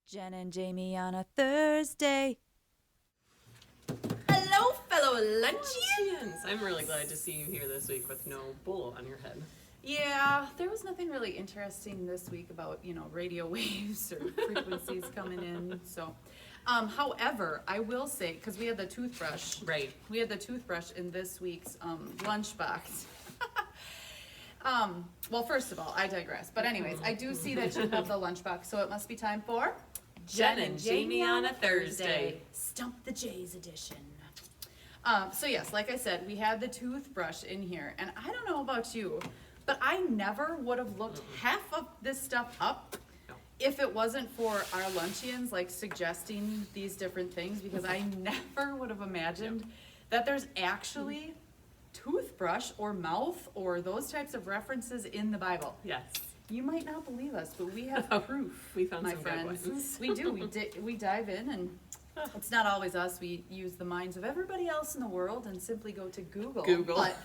Jen and Jamie on a Thursday. Hello, fellow lunchians. I'm really glad to see you here this week with no bowl on your head. Yeah, there was nothing really interesting this week about, radio waves or frequencies coming in. So, however, I will say, because we had the toothbrush. Right. We had the toothbrush in this week's lunchbox. Well, first of all, I digress. But anyways, I do see that you have the lunchbox, so it must be time for Jen and Jamie on a Thursday. Stump the Jays edition. So yes, like I said, we had the toothbrush in here, and I don't know about you, but I never would have looked half of this stuff up if it wasn't for our lunchians like suggesting these different things, because I never would have imagined that there's actually toothbrush or mouth or those types of references in the Bible. Yes. You might not believe us, but we have proof. We found my some friends. good ones. We do. We dive in, and it's not always us. We use the minds of everybody else in the world and simply go to Google. But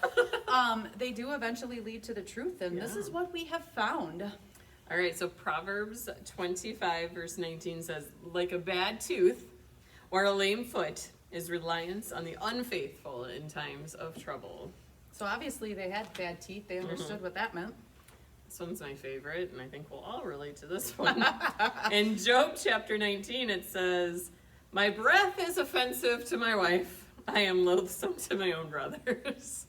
they do eventually lead to the truth, and this is what we have found. All right, so Proverbs 25 verse 19 says, like a bad tooth or a lame foot is reliance on the unfaithful in times of trouble. So obviously they had bad teeth. They understood what that meant. This one's my favorite, and I think we'll all relate to this one. In Job chapter 19, it says, my breath is offensive to my wife. I am loathsome to my own brothers.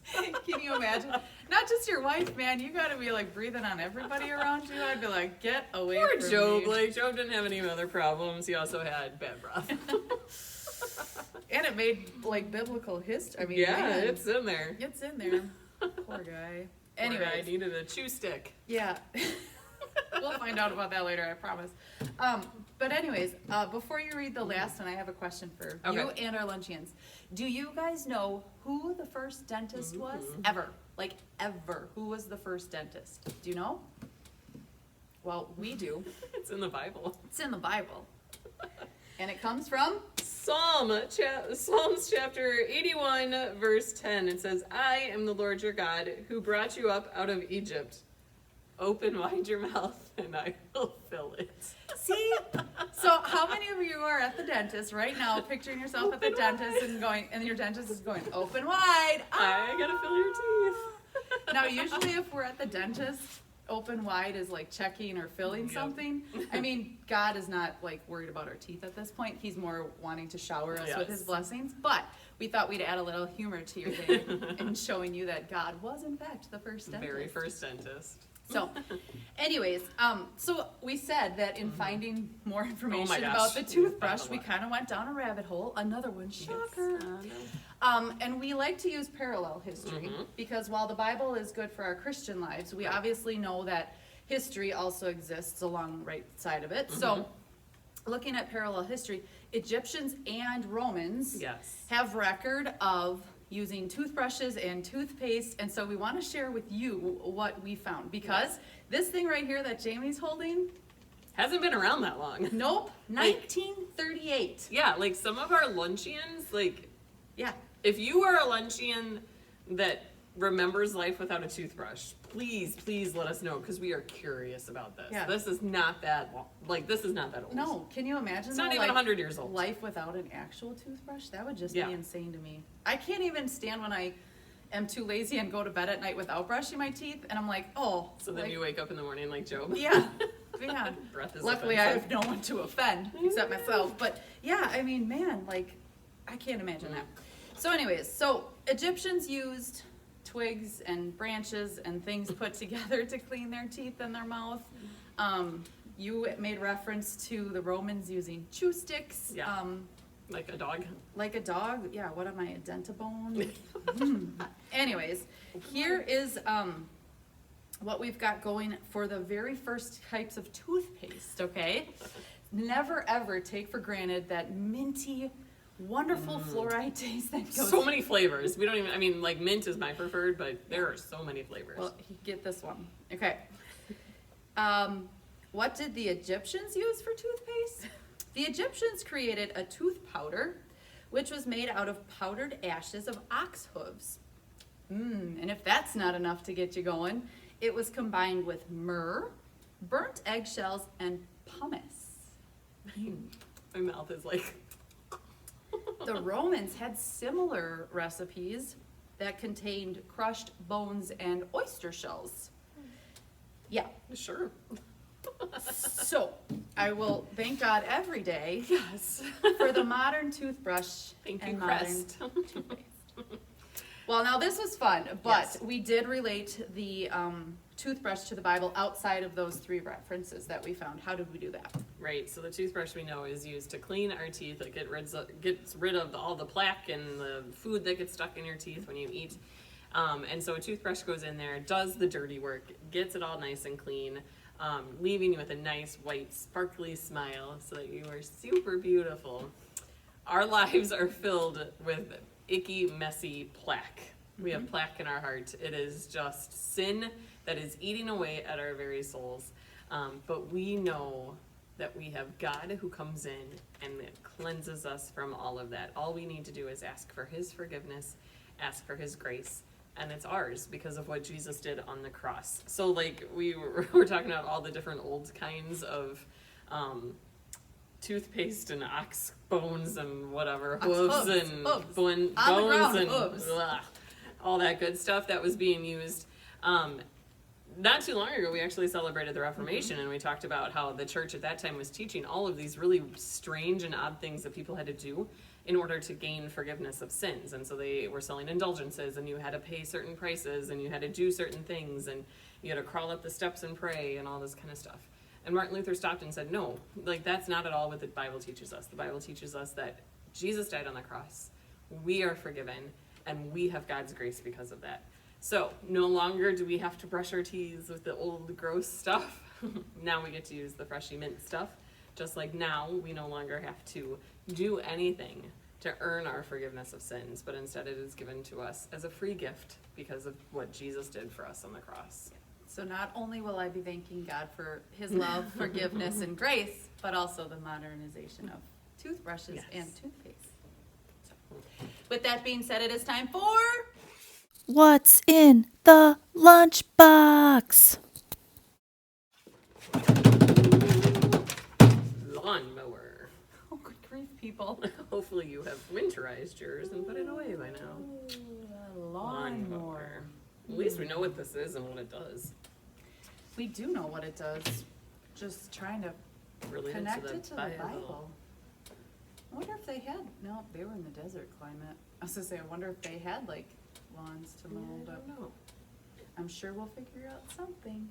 Can you imagine? Not just your wife, man. You got to be like breathing on everybody around you. I'd be like, get away Poor from Job. me. Like, Job didn't have any other problems. He also had bad breath. And it made like biblical history. I mean, Yeah, man, it's in there. it's in there. Poor guy. Anyway, I Anyways, needed a chew stick. yeah. We'll find out about that later, I promise. But anyways, before you read the last one, I have a question for you and our lunchians. Do you guys know who the first dentist was? Ever. Like, ever. Who was the first dentist? Do you know? Well, we do. It's in the Bible. It's in the Bible. And it comes from? Psalms chapter 81, verse 10. It says, I am the Lord your God who brought you up out of Egypt. Open wide your mouth and I will fill it. See? So how many of you are at the dentist right now, picturing yourself at the dentist and going, and your dentist is going, open wide. I gotta fill your teeth. Now, usually if we're at the dentist, open wide is like checking or filling something. I mean, God is not like worried about our teeth at this point. He's more wanting to shower us with his blessings. But we thought we'd add a little humor to your day in showing you that God was in fact the first dentist. Very first dentist. So, anyways, so we said that in finding more information gosh. about the toothbrush, we kind of went down a rabbit hole. Another one, shocker. And we like to use parallel history because while the Bible is good for our Christian lives, we obviously know that history also exists along the right side of it. So, looking at parallel history, Egyptians and Romans have record of using toothbrushes and toothpaste, and so we want to share with you what we found, because this thing right here that Jamie's holding hasn't been around that long. Nope, 1938. Yeah, like some of our lunchians, like, yeah, if you are a luncheon that remembers life without a toothbrush, please let us know, because we are curious about this. Yeah. This is not that long. Like, this is not that old. No, can you imagine? It's not even 100 years old. Life without an actual toothbrush? That would just be insane to me. I can't even stand when I am too lazy and go to bed at night without brushing my teeth, and I'm like, oh. So then you wake up in the morning like Job. Yeah. Breath is Luckily, offensive. I have no one to offend except myself. But yeah, I mean, man, like, I can't imagine that. So anyways, so Egyptians used twigs and branches and things put together to clean their teeth and their mouth. You made reference to the Romans using chew sticks. Yeah. Like a dog. Like a dog. Yeah, what am I, a dentabone? Anyways, here is what we've got going for the very first types of toothpaste, okay? Never ever take for granted that minty, wonderful fluoride taste that goes... So many flavors. We don't even, I mean, like mint is my preferred, but there are so many flavors. Well, get this one. Okay. What did the Egyptians use for toothpaste? The Egyptians created a tooth powder, which was made out of powdered ashes of ox hooves. And if that's not enough to get you going, it was combined with myrrh, burnt eggshells, and pumice. My mouth is like... The Romans had similar recipes that contained crushed bones and oyster shells. Yeah. Sure. So, I will thank God every day Yes. for the modern toothbrush Thank you, and modern Crest. toothpaste. Well, now this was fun, but Yes. we did relate the toothbrush to the Bible outside of those 3 references that we found. How did we do that? Right, so the toothbrush we know is used to clean our teeth. It gets rid of all the plaque and the food that gets stuck in your teeth when you eat. And so a toothbrush goes in there, does the dirty work, gets it all nice and clean, leaving you with a nice white sparkly smile so that you are super beautiful. Our lives are filled with icky, messy plaque. We have plaque in our heart. It is just sin that is eating away at our very souls. But we know that we have God who comes in and cleanses us from all of that. All we need to do is ask for his forgiveness, ask for his grace, and it's ours because of what Jesus did on the cross. So like we're talking about all the different old kinds of toothpaste and ox bones and whatever, hooves and hooves. bones On the ground, and hooves. ugh, all that good stuff that was being used. Not too long ago, we actually celebrated the Reformation, and we talked about how the church at that time was teaching all of these really strange and odd things that people had to do in order to gain forgiveness of sins. And so they were selling indulgences, and you had to pay certain prices, and you had to do certain things, and you had to crawl up the steps and pray, and all this kind of stuff. And Martin Luther stopped and said, no, like that's not at all what the Bible teaches us. The Bible teaches us that Jesus died on the cross. We are forgiven, and we have God's grace because of that. So no longer do we have to brush our teeth with the old gross stuff. Now we get to use the freshly mint stuff. Just like now we no longer have to do anything to earn our forgiveness of sins, but instead it is given to us as a free gift because of what Jesus did for us on the cross. So not only will I be thanking God for his love, forgiveness, and grace, but also the modernization of toothbrushes and toothpaste. So, with that being said, it is time for... What's in the lunchbox? Lawnmower. Oh, good grief, people. Hopefully you have winterized yours and put it away by now. Lawnmower. At least we know what this is and what it does. We do know what it does. Just trying to Related connect to it to the Bible. I wonder if they had... No, they were in the desert climate. I was going to say, I wonder if they had, like, lawns to mow, I but don't know. I'm sure we'll figure out something.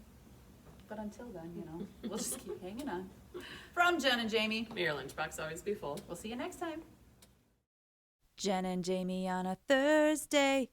But until then, you know, we'll just keep hanging on. From Jen and Jamie, May your lunchbox always be full. we'll see you next time. Jen and Jamie on a Thursday.